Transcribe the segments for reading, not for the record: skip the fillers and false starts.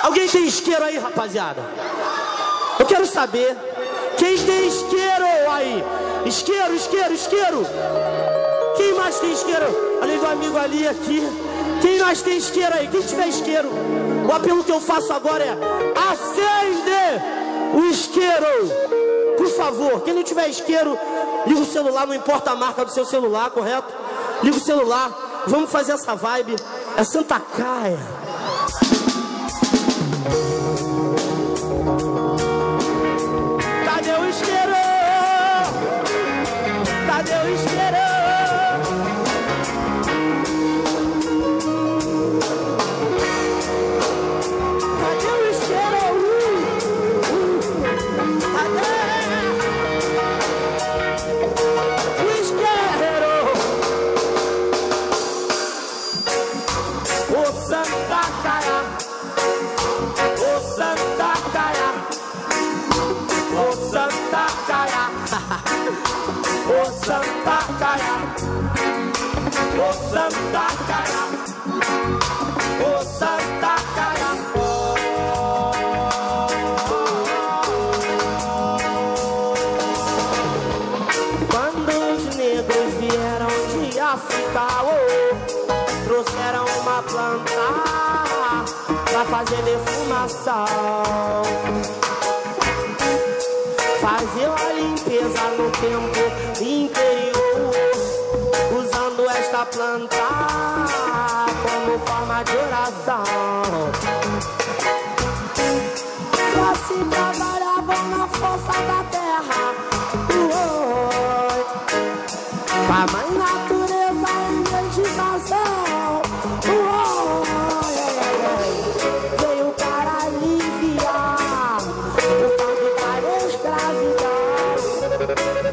Alguém tem isqueiro aí, rapaziada? Eu quero saber. Quem tem isqueiro aí? Isqueiro, isqueiro, isqueiro. Quem mais tem isqueiro? Além do amigo ali, aqui. Quem mais tem isqueiro aí? Quem tiver isqueiro? O apelo que eu faço agora é: acende o isqueiro, por favor. Quem não tiver isqueiro, liga o celular, não importa a marca do seu celular, correto? Liga o celular, vamos fazer essa vibe. É Santa Caia. Cadê o isqueiro? Cadê o isqueiro? Ô Santa Caia, ô Santa Caia, ô Santa Caia. Quando os negros vieram de África, trouxeram uma planta pra fazer defumação. Faziam a limpeza no tempo interior, usando esta planta como forma de oração. E assim trabalhavam na força da terra, com a mãe natureza em meditação. Veio para aliviar o fardo da escravidão,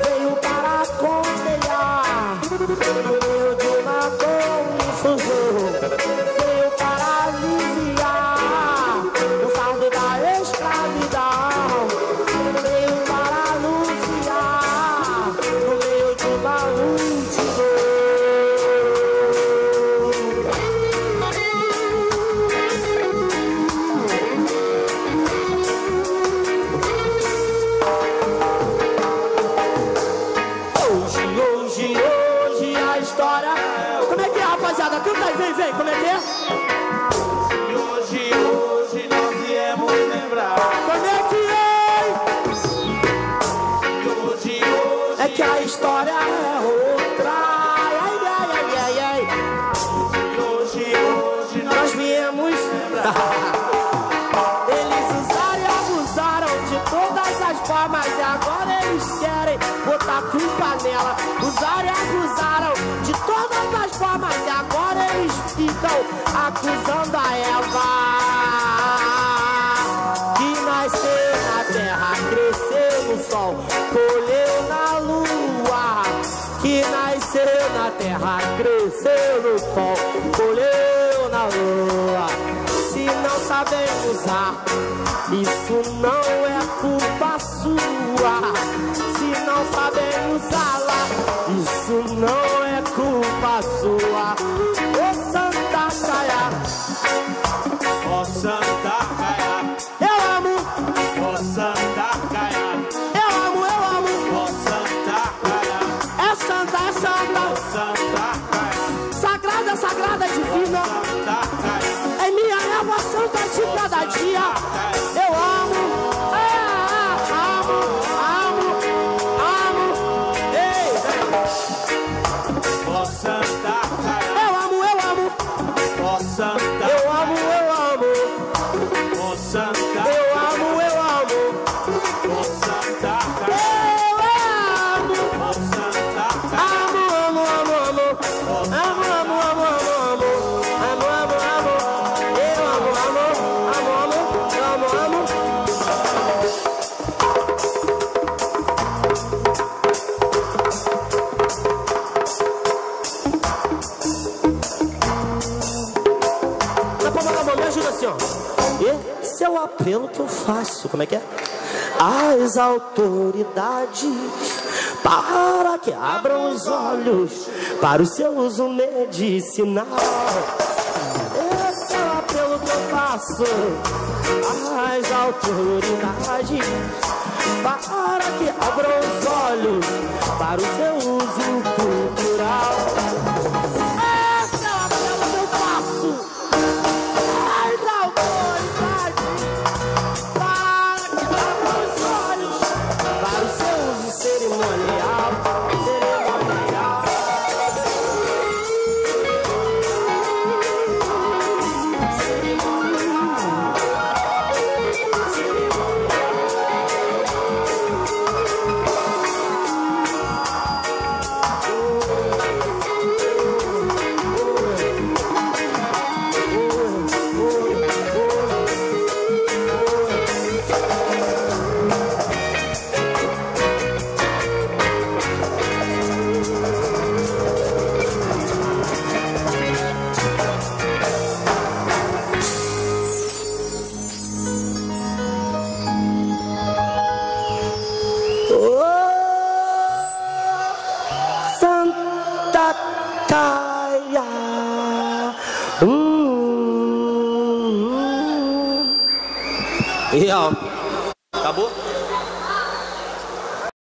veio para aconselhar no meio de uma confusão, veio para aliviar o fardo da escravidão, veio para anunciar no meio de uma multidão. Hoje a história. Como é que é, rapaziada? Canta aí, vem, como é que é? Hoje nós viemos lembrar. Como é que é? Hoje É que a história é outra. Ai. Hoje Nós viemos. Eles usaram e abusaram de todas as formas, e agora eles querem botar culpa nela. Usaram e abusaram de todas as formas, e agora eles ficam acusando a Eva, que nasceu na terra, cresceu no sol, colheu na lua. Que nasceu na terra, cresceu no sol, colheu na lua. Se não sabem usar, isso não é culpa sua. Se não sabem usá-la, isso não é culpa sua. Ô Santa Caia, ó Santa Caia, eu amo. ó Santa Caia, Eu amo. ó Santa Caia, É santa, ó Santa Caia, sagrada, divina. Santa Caia, É minha erva santa de cada dia. Eu amo, amo. Ei, ó Santa Caia, eu amo. ó Santa, Eu amo. ó Santa, Eu amo. ó Santa Caia, Eu amo. ó Santa Caia, Amo. Na palma da mão, me ajuda assim, ó. Esse é o apelo que eu faço. Como é que é? As autoridades, para que abram os olhos para o seu uso medicinal. Esse é o apelo que eu faço. passo as autoridades para que abram os olhos para o seu uso cultural. Essa é a tela que eu passo as autoridades para que abram os olhos para o seu uso cerimonial. Santa Caia. E ó, acabou?